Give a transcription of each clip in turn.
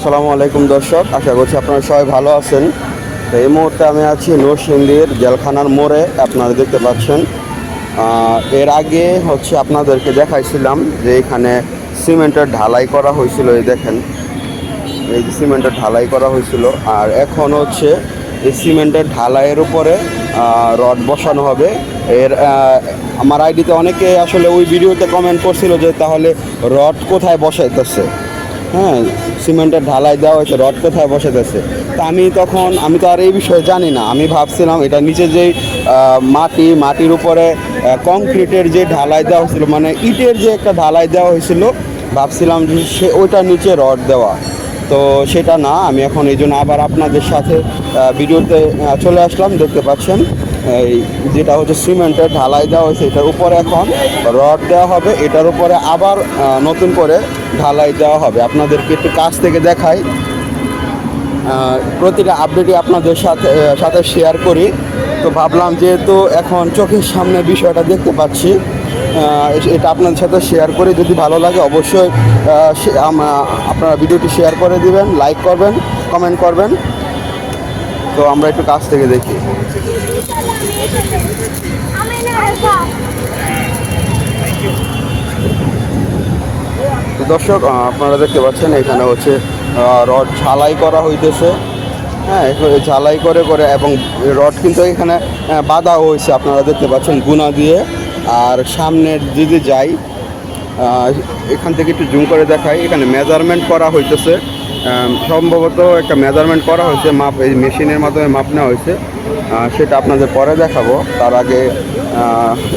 আসসালামু আলাইকুম দর্শক, আশা করছি আপনারা সবাই ভালো আছেন। তো এই মুহূর্তে আমি আছি নরসিংদীর জেলখানার মোড়ে, আপনারা দেখতে পাচ্ছেন। এর আগে আপনাদেরকে দেখাইছিলাম যে এখানে সিমেন্টের ঢালাই করা হয়েছিল। এই দেখেন, এই যে সিমেন্টের ঢালাই করা হয়েছিল। আর এখন এই সিমেন্টের ঢালাইয়ের উপরে রড বসানো হবে। আমার আইডিতে অনেকে আসলে ওই ভিডিওতে কমেন্ট করছিল যে তাহলে রড কোথায় বসাইতেছে। হ্যাঁ, সিমেন্টের ঢালাই দেওয়া হয়েছে, রড কোথায় বসাইতেছে। তা আমি তো আর এই বিষয়ে জানি না। আমি ভাবছিলাম এটা নিচে যেই মাটির উপরে কংক্রিটের যে ঢালাই দেওয়া হয়েছিল, মানে ইটের যে একটা ঢালাই দেওয়া হয়েছিল, ভাবছিলাম যে ওইটার নিচে রড দেওয়া। তো সেটা না, আমি এখন এই জন্য আবার আপনাদের সাথে ভিডিওতে চলে আসলাম। দেখতে পাচ্ছেন এই যেটা সিমেন্টের ঢালাই দেওয়া হয়েছে, এটার উপরে এখন রড দেওয়া হবে। এটার উপরে আবার নতুন করে ঢালাই দেওয়া হবে। আপনাদেরকে একটু কাছ থেকে দেখাই, প্রতিটা আপডেটই আপনাদের সাথে শেয়ার করি। তো ভাবলাম যেহেতু এখন চোখের সামনে বিষয়টা দেখতে পাচ্ছি, এটা আপনাদের সাথে শেয়ার করে যদি ভালো লাগে অবশ্যই আপনারা ভিডিওটি শেয়ার করে দিবেন, লাইক করবেন, কমেন্ট করবেন। তো আমরা একটু কাছ থেকে দেখি। দর্শক, আপনারা দেখতে পাচ্ছেন এখানে রড ঝালাই করা হইতেছে। হ্যাঁ, ঝালাই করে এবং রড কিন্তু এখানে বাঁধা হয়েছে, আপনারা দেখতে পাচ্ছেন গুনা দিয়ে। আর সামনের যদি যাই, এখান থেকে একটু জুম করে দেখাই, এখানে মেজারমেন্ট করা হইতেছে। সম্ভবত একটা মেজারমেন্ট করা হয়েছে, এই মেশিনের মাধ্যমে মাপ নেওয়া হয়েছে। সেটা আপনাদের পরে দেখাবো। তার আগে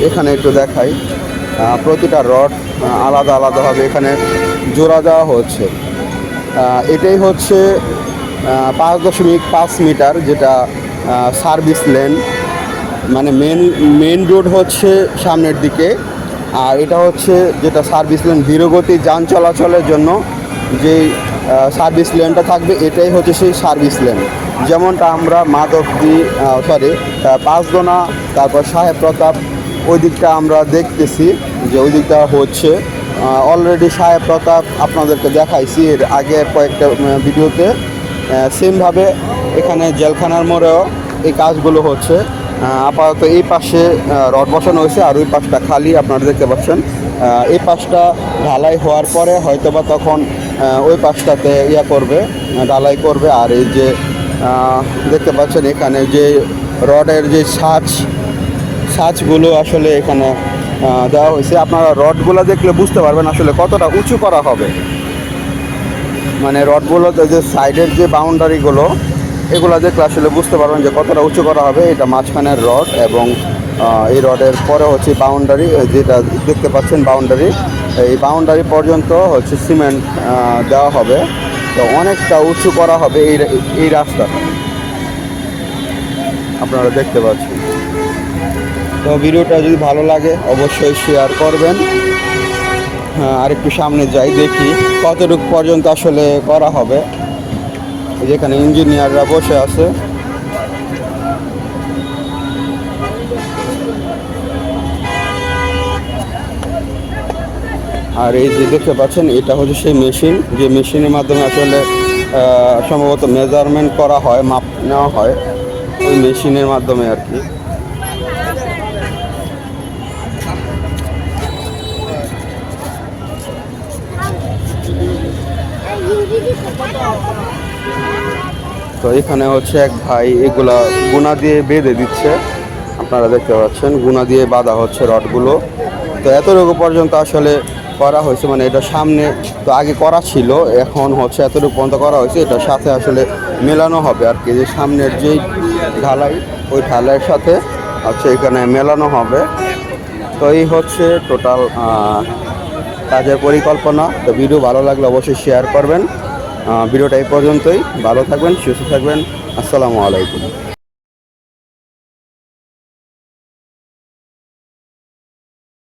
এখানে একটু দেখাই, প্রতিটা রড আলাদাভাবে এখানে জোড়া দেওয়া হচ্ছে। এটাই 5.5 মিটার, যেটা সার্ভিস লেন, মানে মেন রোড সামনের দিকে। আর এটা যেটা সার্ভিস লেন, ধীরগতি যান চলাচলের জন্য যেই সার্ভিস লেনটা থাকবে, এটাই সেই সার্ভিস লেন। যেমনটা আমরা পাঁচদোনা, তারপর সাহেব প্রতাপ, ওই দিকটা আমরা দেখতেছি যে ওই দিকটা অলরেডি সাহেব প্রতাপ আপনাদেরকে দেখাইছি এর আগে কয়েকটা ভিডিওতে। সেমভাবে এখানে জেলখানার মোড়েও এই কাজগুলো আপাতত এই পাশে রড বসানো হয়েছে, আর ওই পাশটা খালি, আপনারা দেখতে পাচ্ছেন। এই পাশটা ঢালাই হওয়ার পরে হয়তোবা তখন ওই পাশটাতে ঢালাই করবে। আর এই যে দেখতে পাচ্ছেন এখানে যে রডের যে ছাঁচগুলো এখানে দেওয়া হয়েছে। আপনারা রডগুলো দেখলে বুঝতে পারবেন আসলে কতটা উঁচু করা হবে। মানে রডগুলোতে যে সাইডের যে বাউন্ডারিগুলো, এগুলো দেখলে আসলে বুঝতে পারবেন যে কতটা উঁচু করা হবে। এটা মাঝখানের রড, এবং এই রডের পরে বাউন্ডারি, যেটা দেখতে পাচ্ছেন বাউন্ডারি, এই বাউন্ডারি পর্যন্ত সিমেন্ট দেওয়া হবে। তো অনেকটা উঁচু করা হবে এই রাস্তাটা, আপনারা দেখতে পাচ্ছেন। তো ভিডিওটা যদি ভালো লাগে অবশ্যই শেয়ার করবেন। আর একটু সামনে যাই, দেখি কতটুকু পর্যন্ত করা হবে। যেখানে ইঞ্জিনিয়াররা বসে আছে, আর এই যে দেখতে পাচ্ছেন এটা সেই মেশিন, যে মেশিনের মাধ্যমে সম্ভবত মেজারমেন্ট করা হয়, মাপ নেওয়া হয় ওই মেশিনের মাধ্যমে আর কি। তো এখানে এক ভাই এগুলা গুনা দিয়ে বেঁধে দিচ্ছে, আপনারা দেখতে পাচ্ছেন গুনা দিয়ে বাঁধা রডগুলো। তো এতটুকু পর্যন্ত করা হয়েছে, মানে এটা সামনে তো আগে করা ছিল, এখন এতটুকু পর্যন্ত করা হয়েছে। এটার সাথে মেলানো হবে আর কি, যে সামনের যেই ঢালাই, ওই ঢালাইয়ের সাথে এখানে মেলানো হবে। তো এই টোটাল কাজের পরিকল্পনা। তো ভিডিও ভালো লাগলে অবশ্যই শেয়ার করবেন। ভিডিওটা এই পর্যন্তই। ভালো থাকবেন, সুস্থ থাকবেন। আসসালামু আলাইকুম।